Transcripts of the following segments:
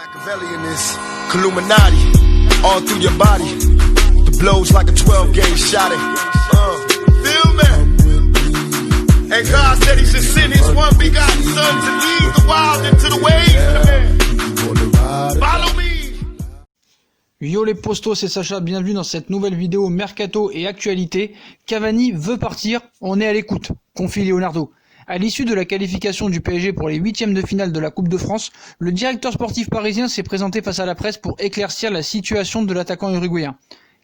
Machiavelli in this Illuminati, all through your body. The blows like a 12-gauge shot. Feel me? And God said He should send His one begotten Son to lead the wild into the ways. Follow me. Yo les postos, c'est Sacha, bienvenue dans cette nouvelle vidéo Mercato et Actualité. Cavani veut partir, on est à l'écoute, confie Leonardo. À l'issue de la qualification du PSG pour les huitièmes de finale de la Coupe de France, le directeur sportif parisien s'est présenté face à la presse pour éclaircir la situation de l'attaquant uruguayen.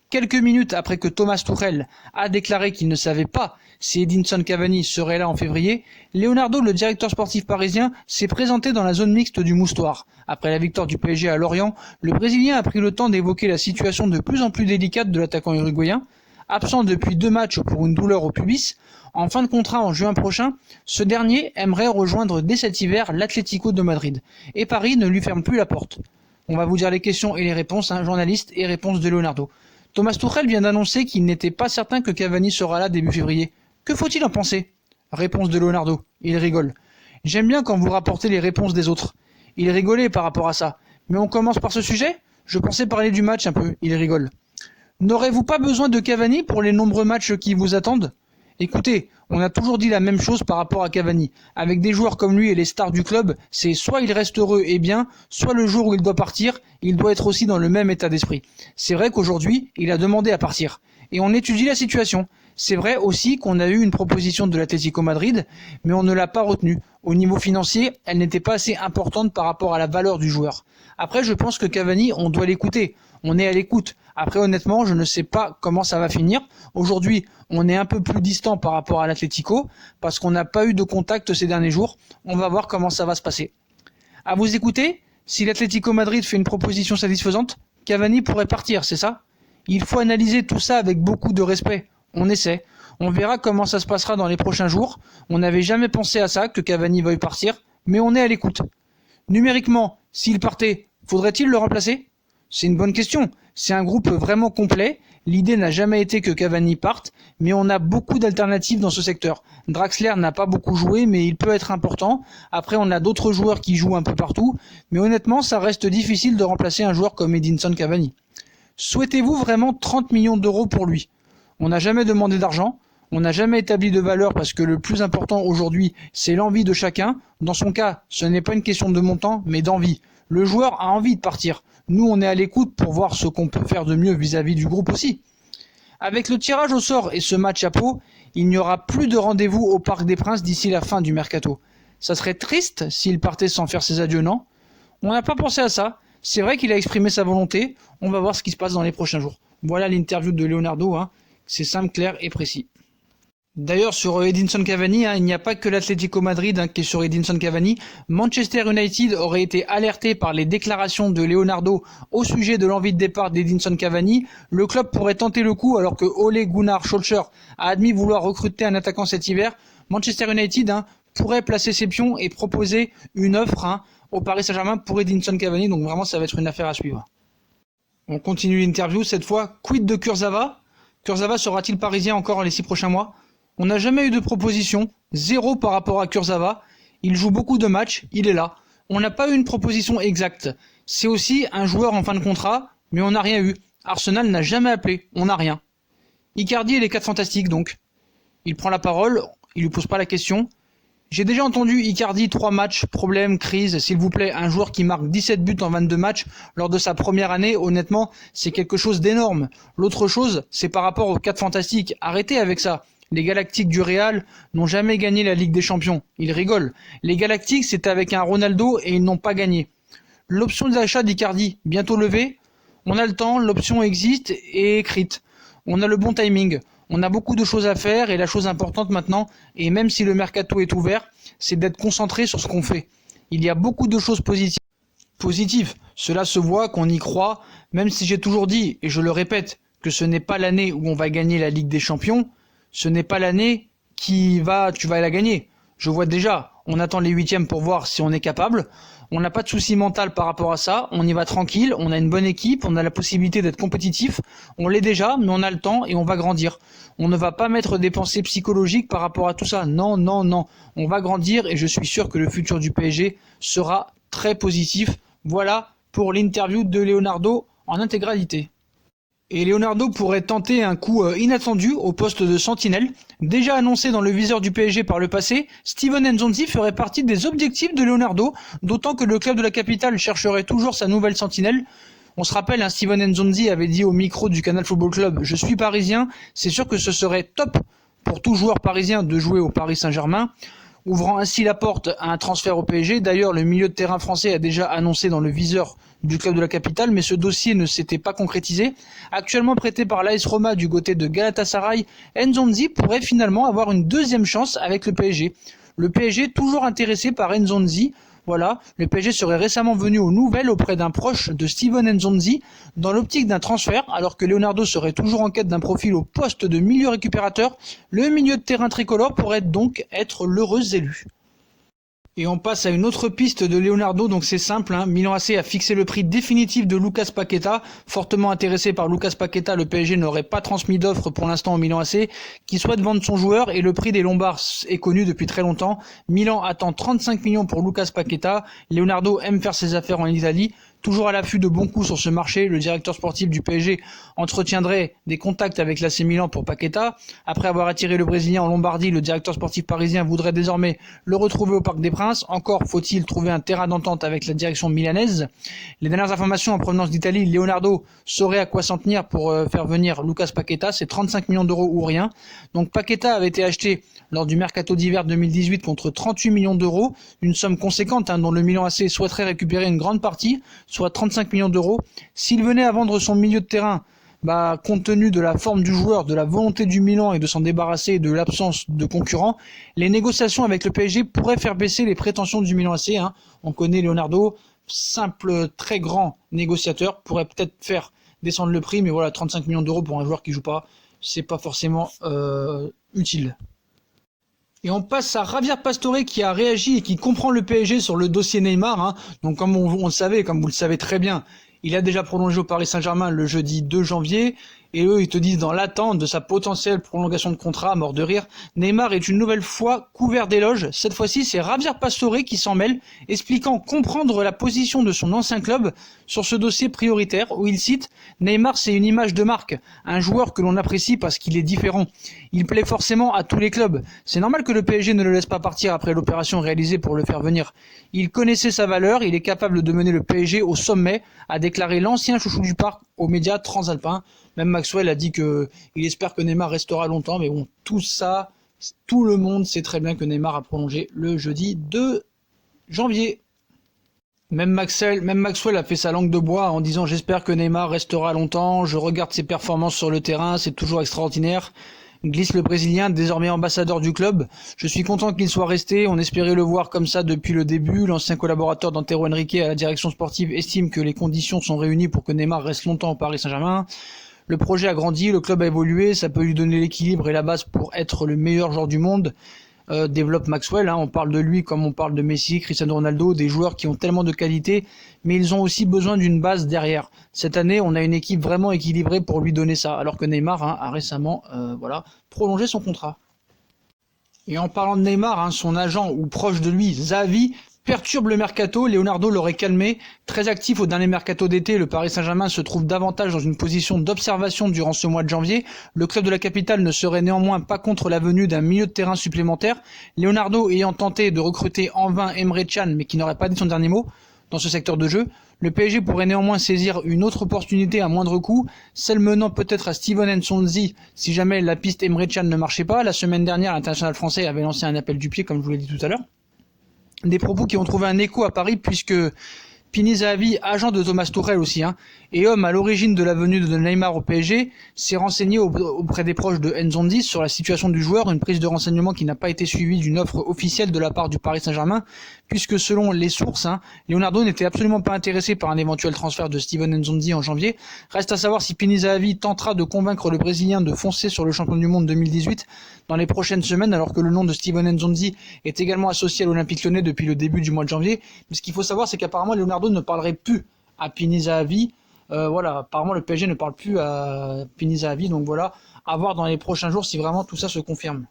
Quelques minutes après que Thomas Tuchel a déclaré qu'il ne savait pas si Edinson Cavani serait là en février, Leonardo, le directeur sportif parisien, s'est présenté dans la zone mixte du Moustoir. Après la victoire du PSG à Lorient, le Brésilien a pris le temps d'évoquer la situation de plus en plus délicate de l'attaquant uruguayen. Absent depuis 2 matchs pour une douleur au pubis, en fin de contrat en juin prochain, ce dernier aimerait rejoindre dès cet hiver l'Atlético de Madrid. Et Paris ne lui ferme plus la porte. On va vous dire les questions et les réponses, journalistes et réponses de Leonardo. Thomas Tuchel vient d'annoncer qu'il n'était pas certain que Cavani sera là début février. Que faut-il en penser ? Réponse de Leonardo. Il rigole. J'aime bien quand vous rapportez les réponses des autres. Il rigolait par rapport à ça. Mais on commence par ce sujet ? Je pensais parler du match un peu. Il rigole. N'aurez-vous pas besoin de Cavani pour les nombreux matchs qui vous attendent ? Écoutez, on a toujours dit la même chose par rapport à Cavani. Avec des joueurs comme lui et les stars du club, c'est soit il reste heureux et bien, soit le jour où il doit partir, il doit être aussi dans le même état d'esprit. C'est vrai qu'aujourd'hui, il a demandé à partir. Et on étudie la situation. C'est vrai aussi qu'on a eu une proposition de l'Atlético Madrid, mais on ne l'a pas retenue. Au niveau financier, elle n'était pas assez importante par rapport à la valeur du joueur. Après, je pense que Cavani, on doit l'écouter. On est à l'écoute. Après, honnêtement, je ne sais pas comment ça va finir. Aujourd'hui, on est un peu plus distant par rapport à l'Atlético, parce qu'on n'a pas eu de contact ces derniers jours. On va voir comment ça va se passer. À vous écouter, si l'Atlético Madrid fait une proposition satisfaisante, Cavani pourrait partir, c'est ça ? Il faut analyser tout ça avec beaucoup de respect. On essaie. On verra comment ça se passera dans les prochains jours. On n'avait jamais pensé à ça, que Cavani veuille partir, mais on est à l'écoute. Numériquement, s'il partait, faudrait-il le remplacer ? C'est une bonne question. C'est un groupe vraiment complet. L'idée n'a jamais été que Cavani parte, mais on a beaucoup d'alternatives dans ce secteur. Draxler n'a pas beaucoup joué, mais il peut être important. Après, on a d'autres joueurs qui jouent un peu partout, mais honnêtement, ça reste difficile de remplacer un joueur comme Edinson Cavani. Souhaitez-vous vraiment 30 millions d'euros pour lui ? On n'a jamais demandé d'argent, on n'a jamais établi de valeur parce que le plus important aujourd'hui, c'est l'envie de chacun. Dans son cas, ce n'est pas une question de montant, mais d'envie. Le joueur a envie de partir. Nous, on est à l'écoute pour voir ce qu'on peut faire de mieux vis-à-vis du groupe aussi. Avec le tirage au sort et ce match à Pau, il n'y aura plus de rendez-vous au Parc des Princes d'ici la fin du mercato. Ça serait triste s'il partait sans faire ses adieux, non ? On n'a pas pensé à ça. C'est vrai qu'il a exprimé sa volonté. On va voir ce qui se passe dans les prochains jours. Voilà l'interview de Leonardo. C'est simple, clair et précis. D'ailleurs, sur Edinson Cavani, il n'y a pas que l'Atlético Madrid qui est sur Edinson Cavani. Manchester United aurait été alerté par les déclarations de Leonardo au sujet de l'envie de départ d'Edinson Cavani. Le club pourrait tenter le coup alors que Ole Gunnar Solskjaer a admis vouloir recruter un attaquant cet hiver. Manchester United pourrait placer ses pions et proposer une offre au Paris Saint-Germain pour Edinson Cavani. Donc vraiment, ça va être une affaire à suivre. On continue l'interview. Cette fois, quid de Kurzawa ? Kurzawa sera-t-il parisien encore les 6 prochains mois ? On n'a jamais eu de proposition, 0 par rapport à Kurzawa. Il joue beaucoup de matchs, il est là. On n'a pas eu une proposition exacte. C'est aussi un joueur en fin de contrat, mais on n'a rien eu. Arsenal n'a jamais appelé, on n'a rien. Icardi et les 4 fantastiques donc. Il prend la parole, il lui pose pas la question. J'ai déjà entendu Icardi 3 matchs, problème, crise, s'il vous plaît, un joueur qui marque 17 buts en 22 matchs lors de sa première année, honnêtement, c'est quelque chose d'énorme. L'autre chose, c'est par rapport aux 4 fantastiques. Arrêtez avec ça. Les Galactiques du Real n'ont jamais gagné la Ligue des Champions. Ils rigolent. Les Galactiques, c'était avec un Ronaldo et ils n'ont pas gagné. L'option d'achat d'Icardi, bientôt levée. On a le temps, l'option existe et est écrite. On a le bon timing. On a beaucoup de choses à faire et la chose importante maintenant, et même si le mercato est ouvert, c'est d'être concentré sur ce qu'on fait. Il y a beaucoup de choses positives. Cela se voit, qu'on y croit, même si j'ai toujours dit, et je le répète, que ce n'est pas l'année où on va gagner la Ligue des Champions, ce n'est pas l'année tu vas la gagner. Je vois déjà, on attend les 8e pour voir si on est capable. On n'a pas de souci mental par rapport à ça, on y va tranquille, on a une bonne équipe, on a la possibilité d'être compétitif, on l'est déjà, mais on a le temps et on va grandir. On ne va pas mettre des pensées psychologiques par rapport à tout ça, non, on va grandir et je suis sûr que le futur du PSG sera très positif. Voilà, pour l'interview de Leonardo en intégralité. Et Leonardo pourrait tenter un coup inattendu au poste de sentinelle. Déjà annoncé dans le viseur du PSG par le passé, Steven Nzonzi ferait partie des objectifs de Leonardo, d'autant que le club de la capitale chercherait toujours sa nouvelle sentinelle. On se rappelle, Steven Nzonzi avait dit au micro du Canal Football Club « Je suis parisien, c'est sûr que ce serait top pour tout joueur parisien de jouer au Paris Saint-Germain », ouvrant ainsi la porte à un transfert au PSG. D'ailleurs, le milieu de terrain français a déjà annoncé dans le viseur du club de la capitale, mais ce dossier ne s'était pas concrétisé. Actuellement prêté par l'AS Roma du côté de Galatasaray, Nzonzi pourrait finalement avoir une deuxième chance avec le PSG. Le PSG toujours intéressé par Nzonzi. Voilà, le PSG serait récemment venu aux nouvelles auprès d'un proche de Steven Nzonzi dans l'optique d'un transfert, alors que Leonardo serait toujours en quête d'un profil au poste de milieu récupérateur. Le milieu de terrain tricolore pourrait donc être l'heureux élu. Et on passe à une autre piste de Leonardo, donc c'est simple, Milan AC a fixé le prix définitif de Lucas Paqueta. Fortement intéressé par Lucas Paqueta, le PSG n'aurait pas transmis d'offre pour l'instant au Milan AC, qui souhaite vendre son joueur, et le prix des Lombards est connu depuis très longtemps. Milan attend 35 millions pour Lucas Paqueta. Leonardo aime faire ses affaires en Italie. Toujours à l'affût de bons coups sur ce marché, le directeur sportif du PSG entretiendrait des contacts avec l'AC Milan pour Paqueta. Après avoir attiré le Brésilien en Lombardie, le directeur sportif parisien voudrait désormais le retrouver au Parc des Princes. Encore faut-il trouver un terrain d'entente avec la direction milanaise. Les dernières informations en provenance d'Italie, Leonardo saurait à quoi s'en tenir pour faire venir Lucas Paqueta. C'est 35 millions d'euros ou rien. Donc Paqueta avait été acheté lors du mercato d'hiver 2018 contre 38 millions d'euros. Une somme conséquente dont le Milan AC souhaiterait récupérer une grande partie, soit 35 millions d'euros. S'il venait à vendre son milieu de terrain, compte tenu de la forme du joueur, de la volonté du Milan et de s'en débarrasser et de l'absence de concurrents, les négociations avec le PSG pourraient faire baisser les prétentions du Milan AC. On connaît Leonardo, simple, très grand négociateur, pourrait peut-être faire descendre le prix, mais voilà, 35 millions d'euros pour un joueur qui joue pas, c'est pas forcément utile. Et on passe à Javier Pastore qui a réagi et qui comprend le PSG sur le dossier Neymar. Donc comme on le savait, comme vous le savez très bien, il a déjà prolongé au Paris Saint-Germain le jeudi 2 janvier. Et eux, ils te disent dans l'attente de sa potentielle prolongation de contrat, mort de rire, Neymar est une nouvelle fois couvert d'éloges. Cette fois-ci, c'est Javier Pastore qui s'en mêle, expliquant comprendre la position de son ancien club sur ce dossier prioritaire, où il cite « Neymar, c'est une image de marque, un joueur que l'on apprécie parce qu'il est différent. Il plaît forcément à tous les clubs. C'est normal que le PSG ne le laisse pas partir après l'opération réalisée pour le faire venir. Il connaissait sa valeur, il est capable de mener le PSG au sommet », a déclaré l'ancien chouchou du parc aux médias transalpins. Même Maxwell a dit qu'il espère que Neymar restera longtemps, mais bon, tout ça, tout le monde sait très bien que Neymar a prolongé le jeudi 2 janvier. Même Maxwell a fait sa langue de bois en disant « J'espère que Neymar restera longtemps, je regarde ses performances sur le terrain, c'est toujours extraordinaire ». Glisse le Brésilien, désormais ambassadeur du club. Je suis content qu'il soit resté, on espérait le voir comme ça depuis le début. L'ancien collaborateur d'Antero Henrique à la direction sportive estime que les conditions sont réunies pour que Neymar reste longtemps au Paris Saint-Germain. Le projet a grandi, le club a évolué, ça peut lui donner l'équilibre et la base pour être le meilleur joueur du monde. Développe Maxwell, on parle de lui comme on parle de Messi, Cristiano Ronaldo, des joueurs qui ont tellement de qualité, mais ils ont aussi besoin d'une base derrière. Cette année, on a une équipe vraiment équilibrée pour lui donner ça, alors que Neymar a récemment prolongé son contrat. Et en parlant de Neymar, son agent ou proche de lui, Xavi, perturbe le mercato. Leonardo l'aurait calmé. Très actif au dernier mercato d'été, le Paris Saint-Germain se trouve davantage dans une position d'observation durant ce mois de janvier. Le club de la capitale ne serait néanmoins pas contre la venue d'un milieu de terrain supplémentaire. Leonardo ayant tenté de recruter en vain Emre Can, mais qui n'aurait pas dit son dernier mot dans ce secteur de jeu. Le PSG pourrait néanmoins saisir une autre opportunité à moindre coût, celle menant peut-être à Steven Nzonzi si jamais la piste Emre Can ne marchait pas. La semaine dernière, l'international français avait lancé un appel du pied, comme je vous l'ai dit tout à l'heure. Des propos qui ont trouvé un écho à Paris puisque Pini Zahavi, agent de Thomas Tuchel aussi, et homme à l'origine de la venue de Neymar au PSG, s'est renseigné auprès des proches de Nzonzi sur la situation du joueur, une prise de renseignement qui n'a pas été suivie d'une offre officielle de la part du Paris Saint-Germain, puisque selon les sources, Leonardo n'était absolument pas intéressé par un éventuel transfert de Steven Nzonzi en janvier. Reste à savoir si Pini Zahavi tentera de convaincre le Brésilien de foncer sur le champion du monde 2018 dans les prochaines semaines, alors que le nom de Steven Nzonzi est également associé à l'Olympique Lyonnais depuis le début du mois de janvier. Mais ce qu'il faut savoir, c'est qu'apparemment Leonardo ne parlerait plus à Pini Zahavi. Apparemment le PSG ne parle plus à Pini Zahavi, donc voilà, à voir dans les prochains jours si vraiment tout ça se confirme.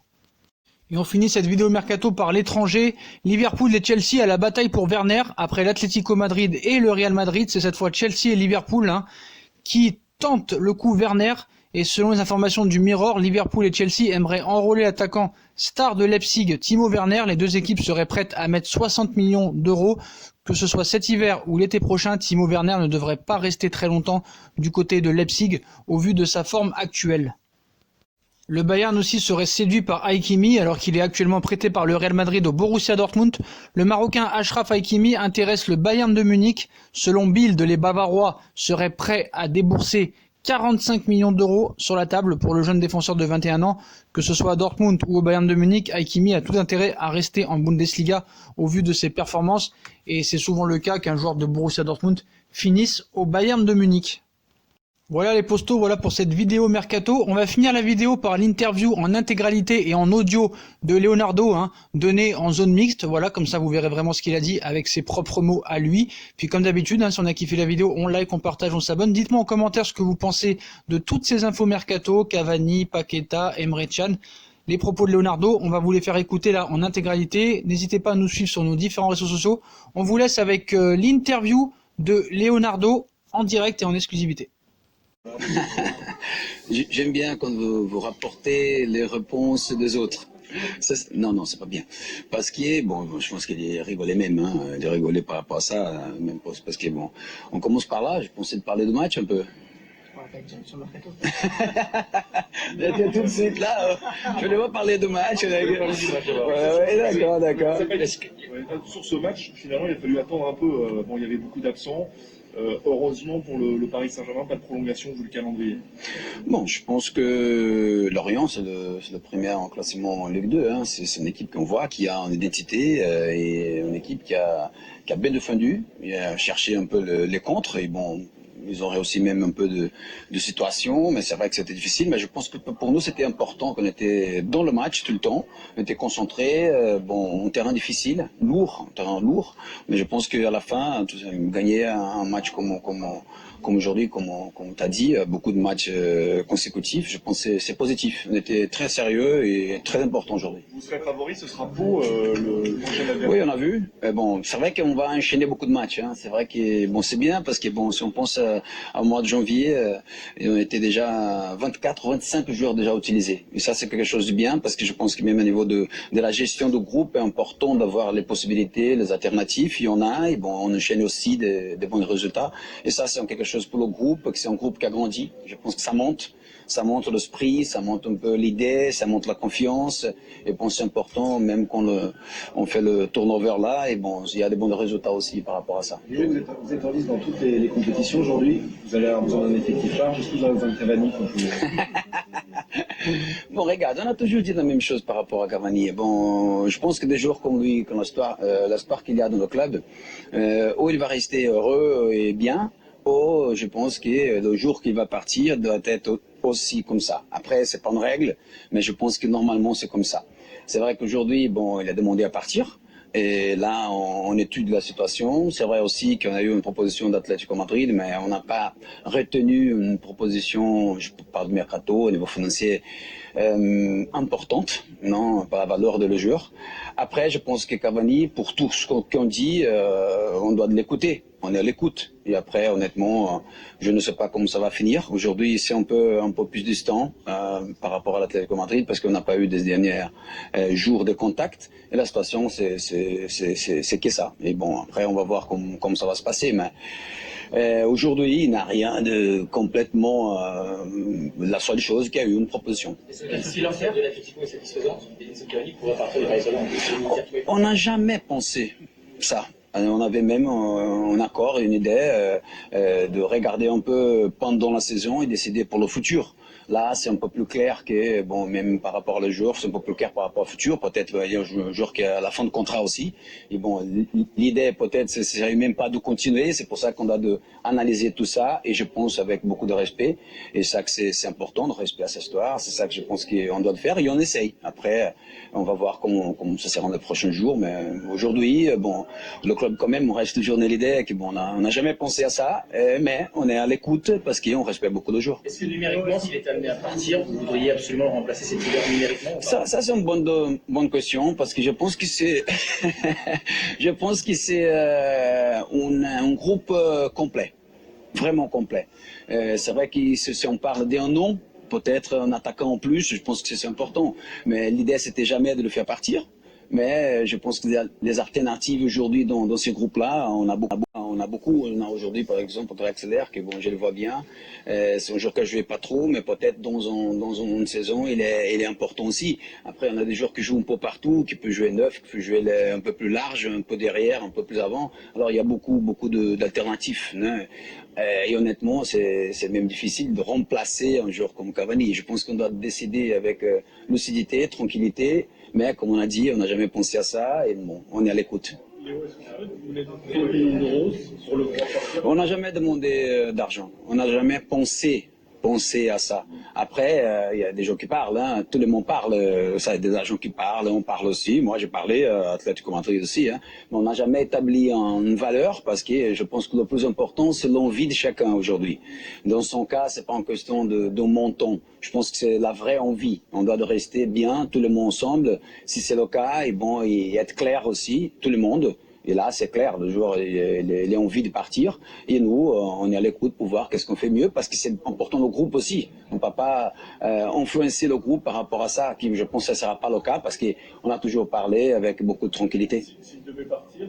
Et on finit cette vidéo mercato par l'étranger. Liverpool et Chelsea à la bataille pour Werner. Après l'Atlético Madrid et le Real Madrid, c'est cette fois Chelsea et Liverpool qui tentent le coup Werner. Et selon les informations du Mirror, Liverpool et Chelsea aimeraient enrôler l'attaquant star de Leipzig, Timo Werner. Les deux équipes seraient prêtes à mettre 60 millions d'euros. Que ce soit cet hiver ou l'été prochain, Timo Werner ne devrait pas rester très longtemps du côté de Leipzig au vu de sa forme actuelle. Le Bayern aussi serait séduit par Hakimi alors qu'il est actuellement prêté par le Real Madrid au Borussia Dortmund. Le Marocain Achraf Hakimi intéresse le Bayern de Munich. Selon Bild, les Bavarois seraient prêts à débourser 45 millions d'euros sur la table pour le jeune défenseur de 21 ans. Que ce soit à Dortmund ou au Bayern de Munich, Hakimi a tout intérêt à rester en Bundesliga au vu de ses performances. Et c'est souvent le cas qu'un joueur de Borussia Dortmund finisse au Bayern de Munich. Voilà les postos, voilà pour cette vidéo mercato. On va finir la vidéo par l'interview en intégralité et en audio de Leonardo, donné en zone mixte. Voilà, comme ça vous verrez vraiment ce qu'il a dit avec ses propres mots à lui. Puis comme d'habitude, si on a kiffé la vidéo, on like, on partage, on s'abonne. Dites-moi en commentaire ce que vous pensez de toutes ces infos mercato, Cavani, Paqueta, Emre Can. Les propos de Leonardo, on va vous les faire écouter là en intégralité. N'hésitez pas à nous suivre sur nos différents réseaux sociaux. On vous laisse avec l'interview de Leonardo en direct et en exclusivité. J'aime bien quand vous rapportez les réponses des autres. Non, c'est pas bien. Parce que, bon, je pense qu'il rigolait même, de rigoler par rapport à ça, même parce que, bon, on commence par là, je pensais de parler de match un peu. Tout de suite là, je voulais pas parler de match. D'accord. Sur ce match, finalement, il a fallu attendre un peu. Bon, il y avait beaucoup d'absents. Heureusement pour le Paris Saint-Germain, pas de prolongation vu le calendrier. Bon, je pense que Lorient, c'est le premier en classement en Ligue 2. C'est une équipe qu'on voit, qui a une identité et une équipe qui a bien défendu, il a cherché un peu les contres et bon. Ils auraient aussi même un peu de situation, mais c'est vrai que c'était difficile. Mais je pense que pour nous, c'était important qu'on était dans le match tout le temps. On était concentrés, un terrain difficile, un terrain lourd. Mais je pense qu'à la fin, gagner un match comme aujourd'hui, comme tu as dit, beaucoup de matchs consécutifs, je pense que c'est positif. On était très sérieux et très important aujourd'hui. Vous serez favori, ce sera Pau le prochain adversaire. Oui, on a vu. Bon, c'est vrai qu'on va enchaîner beaucoup de matchs. C'est vrai que bon, c'est bien parce que bon, si on pense au mois de janvier, on était déjà 24 ou 25 joueurs déjà utilisés. Et ça, c'est quelque chose de bien parce que je pense que même au niveau de la gestion de groupe, c'est important d'avoir les possibilités, les alternatives. Il y en a et bon, on enchaîne aussi des bons résultats. Et ça, c'est quelque chose pour le groupe, c'est un groupe qui a grandi. Je pense que ça monte l'esprit, ça monte un peu l'idée, ça monte la confiance. Et bon, c'est important, même quand on fait le turnover là, et bon, il y a des bons résultats aussi par rapport à ça. Vous êtes en liste dans toutes les compétitions aujourd'hui. Vous allez avoir besoin d'un effectif large. Est-ce que vous avez besoin de Cavani Bon, regarde, on a toujours dit la même chose par rapport à Cavani. Bon, je pense que des joueurs comme lui, comme l'espoir qu'il y a dans le club, où il va rester heureux et bien, je pense que le jour qu'il va partir doit être aussi comme ça. Après, c'est pas une règle, mais je pense que normalement c'est comme ça. C'est vrai qu'aujourd'hui, bon, il a demandé à partir. Et là, on étudie la situation. C'est vrai aussi qu'on a eu une proposition d'Atlético Madrid, mais on n'a pas retenu une proposition, je parle de mercato, au niveau financier, importante, non, par la valeur de le joueur. Après, je pense que Cavani, pour tout ce qu'on dit, on doit l'écouter. On est à l'écoute. Et après, honnêtement, je ne sais pas comment ça va finir. Aujourd'hui, c'est un peu plus distant par rapport à l'Atlético Madrid parce qu'on n'a pas eu des derniers jours de contact. Et la situation, c'est que ça. Et bon, après, on va voir comment ça va se passer. Mais aujourd'hui, il n'a rien de complètement. La seule chose qu'il y a eu une proposition. Si l'affaire de l'Atlético est satisfaisante, Cavani pourra partir de Paris Saint-Germain. On n'a jamais pensé ça. On avait même un accord, une idée de regarder un peu pendant la saison et décider pour le futur. Là, c'est un peu plus clair que, bon, même par rapport aux joueurs, c'est un peu plus clair par rapport au futur. Peut-être il y a un joueur qui est à la fin de contrat aussi. Et bon, l'idée peut-être, ce serait même pas de continuer. C'est pour ça qu'on doit analyser tout ça. Et je pense avec beaucoup de respect. Et ça que c'est important, de respect à cette histoire. C'est ça que je pense qu'on doit faire. Et on essaye. Après, on va voir comment ça sera dans les prochains jours. Mais aujourd'hui, bon, le club quand même, on reste toujours dans l'idée que bon, on n'a jamais pensé à ça, mais on est à l'écoute parce qu'on respecte beaucoup de joueurs. Est-ce que numériquement, s'il est amené à partir, vous voudriez absolument le remplacer cet hiver numériquement ou pas? Ça c'est une bonne question parce que je pense que c'est, un groupe complet, vraiment complet. C'est vrai que si on parle d'un nom, peut-être un attaquant en plus, je pense que c'est important. Mais l'idée c'était jamais de le faire partir. Mais je pense que les alternatives aujourd'hui dans ces groupes-là, on a beaucoup. On a aujourd'hui par exemple Drexler, que bon, je le vois bien. C'est un joueur que je ne vais pas trop, mais peut-être dans une saison, il est important aussi. Après, on a des joueurs qui jouent un peu partout, qui peuvent jouer neuf, qui peuvent jouer un peu plus large, un peu derrière, un peu plus avant. Alors il y a beaucoup d'alternatives. Hein. Et honnêtement, c'est même difficile de remplacer un joueur comme Cavani. Je pense qu'on doit décider avec lucidité, tranquillité. Mais comme on a dit, on n'a jamais pensé à ça et bon, on est à l'écoute. On n'a jamais demandé d'argent. On n'a jamais pensé à ça. Après, il y a des gens qui parlent, hein. Tout le monde parle, ça, il y a des agents qui parlent, on parle aussi. Moi, j'ai parlé, Atlético Madrid aussi, hein. Mais on n'a jamais établi une valeur parce que je pense que le plus important, c'est l'envie de chacun aujourd'hui. Dans son cas, c'est pas une question de montant. Je pense que c'est la vraie envie. On doit rester bien, tout le monde ensemble. Si c'est le cas, et bon, et être clair aussi, tout le monde. Et là, c'est clair, le joueur il a envie de partir. Et nous, on est à l'écoute pour voir qu'est-ce qu'on fait mieux, parce que c'est important le groupe aussi. On ne peut pas influencer le groupe par rapport à ça, qui je pense que ce ne sera pas le cas, parce qu'on a toujours parlé avec beaucoup de tranquillité. S'il devait partir,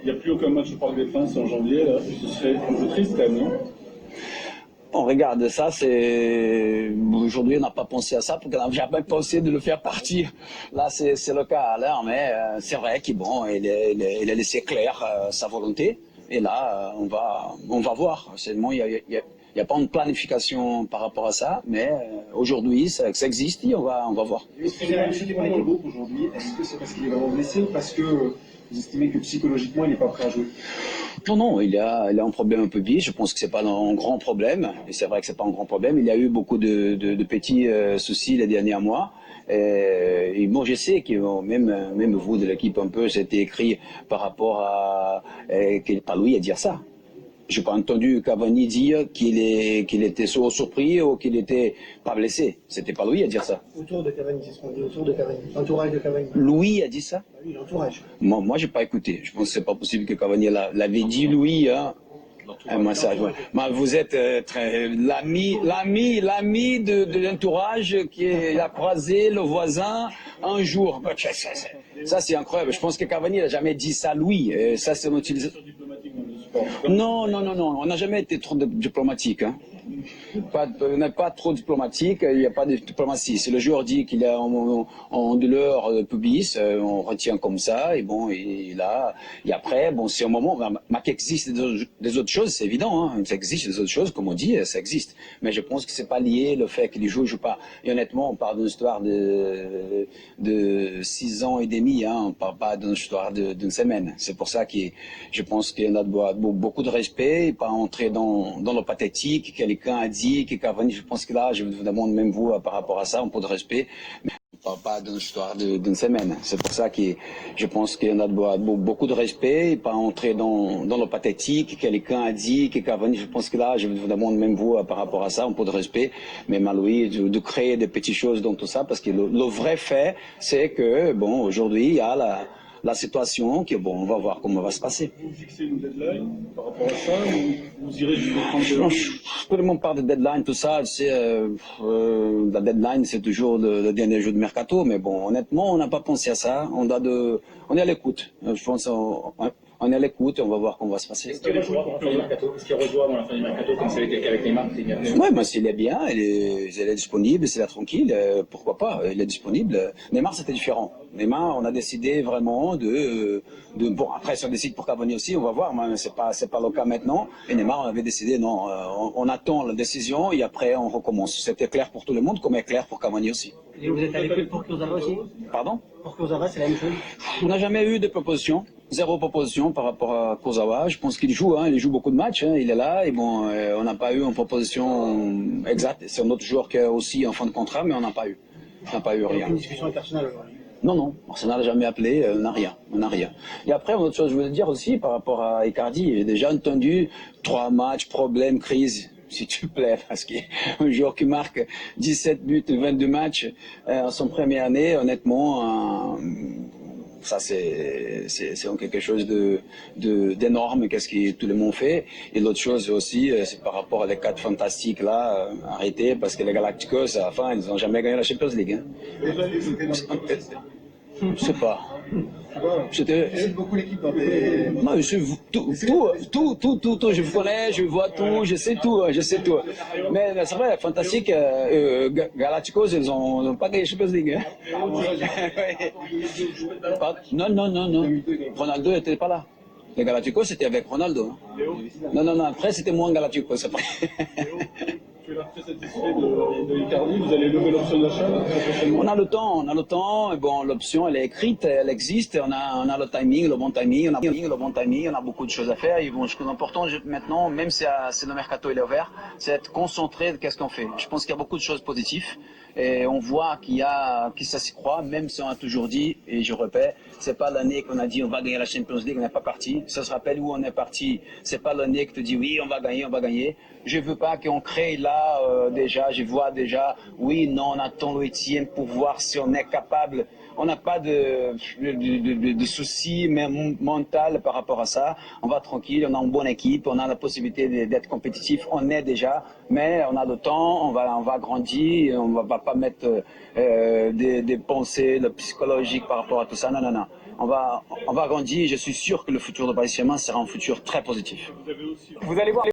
il n'y a plus aucun match au Parc des Princes en janvier, là. Ce serait un peu triste quand même, non? On regarde ça, aujourd'hui on n'a pas pensé à ça, parce qu'on n'a jamais pensé de le faire partir. Là c'est le cas alors, mais c'est vrai qu'il bon, il a laissé clair sa volonté, et là on va voir. Seulement il y a pas une planification par rapport à ça, mais aujourd'hui ça existe et on va voir. Est-ce qu'il est dans le groupe aujourd'hui? Est-ce que c'est parce qu'il est vraiment blessé ou parce que vous estimez que psychologiquement il n'est pas prêt à jouer? Non, il a un problème un peu vieux. Je pense que c'est pas un grand problème. Et c'est vrai que c'est pas un grand problème. Il y a eu beaucoup de petits soucis les derniers mois. Et bon, je sais que même vous de l'équipe un peu, c'était écrit par rapport à qu'il n'est pas lui à dire ça. J'ai pas entendu Cavani dire qu'il était surpris ou qu'il était pas blessé. C'était pas lui à dire ça. Autour de Cavani, c'est ce qu'on dit, autour de Cavani, l'entourage de Cavani. Louis a dit ça? Oui, l'entourage. Moi, j'ai pas écouté. Je pense que c'est pas possible que Cavani l'avait dit, Louis, hein. Un message, ouais. Vous êtes l'ami de l'entourage qui a croisé le voisin un jour. Ça, c'est incroyable. Je pense que Cavani n'a jamais dit ça, Louis. Ça, c'est une utilisation diplomatique dans le sport. Non. On n'a jamais été trop diplomatique, hein. On n'est pas trop diplomatique, il n'y a pas de diplomatie. Si le joueur dit qu'il est en douleur pubis, on retient comme ça, et bon, et là, et après, bon, c'est un moment, qu'il existe des autres choses, c'est évident, hein, ça existe des autres choses, comme on dit, ça existe. Mais je pense que c'est pas lié le fait qu'il joue pas. Et honnêtement, on parle d'une histoire de 6 ans et demi, hein, on parle pas d'une histoire d'une semaine. C'est pour ça que je pense qu'il y a beaucoup de respect, et pas entrer dans le pathétique. Quelqu'un a dit que Cavani, je pense que là, je vous demande même vous par rapport à ça, un peu de respect. Mais on ne parle pas d'une histoire d'une semaine. C'est pour ça que je pense qu'il y en a beaucoup de respect, et pas entrer dans le pathétique. Quelqu'un a dit que Cavani, je pense que là, je vous demande même vous par rapport à ça, un peu de respect. Mais Maloui, de créer des petites choses dans tout ça, parce que le vrai fait, c'est que, bon, aujourd'hui, il y a la situation, que bon, on va voir comment va se passer. Vous fixez une deadline par rapport à ça, ou vous irez jusqu'au 30 Tout le monde parle de deadline, tout ça, la deadline c'est toujours le dernier jour de mercato, mais bon, honnêtement, on n'a pas pensé à ça, on est à l'écoute. Je pense on est à l'écoute et on va voir comment va se passer. Est-ce qu'il rejoint dans la fin du mercato? Est-ce qu'il rejoint dans la fin du mercato comme ça a été le cas avec Neymar? Oui, mais s'il est bien, il est disponible, s'il est tranquille, pourquoi pas, il est disponible. Neymar, c'était différent. Neymar, on a décidé vraiment bon, après, si on décide pour Cavani aussi, on va voir, mais c'est pas le cas maintenant. Et Neymar, on avait décidé, non, on attend la décision et après, on recommence. C'était clair pour tout le monde, comme est clair pour Cavani aussi. Et vous êtes à l'écoute pour Kurzawa aussi? Pardon? Pour Kurzawa, c'est la même chose? On n'a jamais eu de proposition. Zéro proposition par rapport à Kurzawa. Je pense qu'il joue, hein, il joue beaucoup de matchs, hein, il est là, et bon, on n'a pas eu une proposition exacte. C'est un autre joueur qui est aussi en fin de contrat, mais on n'a pas eu. On n'a pas eu rien. Une discussion personnelle aujourd'hui. Non, Arsenal n'a jamais appelé, on n'a rien. Et après, une autre chose, je voulais dire aussi par rapport à Icardi, j'ai déjà entendu 3 matchs, problème, crise, s'il te plaît, parce qu'un joueur qui marque 17 buts, 22 matchs en son première année, honnêtement, ça c'est quelque chose d'énorme, qu'est-ce que tout le monde fait. Et l'autre chose aussi, c'est par rapport à les 4 fantastiques là, arrêtez, parce que les Galacticos, à la fin, ils n'ont jamais gagné la Champions League. Hein. Je sais pas. J'aime beaucoup l'équipe dans tes... Non, tout, je connais, je vois tout, je sais tout. Mais c'est vrai, fantastique, Galacticos, ils n'ont pas gagné la Champions League. Hein. Non. Ronaldo n'était pas là. Les Galacticos, c'était avec Ronaldo. Hein. Non, après, c'était moins Galacticos. Après. Tu es très satisfait de Icardi, vous allez lever l'option d'achat? On a le temps, et bon, l'option elle est écrite, elle existe, on a le timing, le bon timing, on a beaucoup de choses à faire, et bon, ce qui est important maintenant, même si le mercato il est ouvert, c'est être concentré de qu'est-ce qu'on fait. Je pense qu'il y a beaucoup de choses positives, et on voit que ça s'y croit, même si on a toujours dit, et je répète, c'est pas l'année qu'on a dit on va gagner la Champions League, on n'est pas parti, ça se rappelle où on est parti, c'est pas l'année que tu dis oui, on va gagner. Je veux pas qu'on crée là, je vois déjà, oui, non, on attend le 8e pour voir si on est capable. On n'a pas de soucis mental par rapport à ça. On va tranquille, on a une bonne équipe, on a la possibilité d'être compétitif. On est déjà, mais on a le temps, on va grandir, on va pas mettre des pensées psychologiques par rapport à tout ça. Non. On va grandir. Je suis sûr que le futur de Paris Saint-Germain sera un futur très positif. Vous allez voir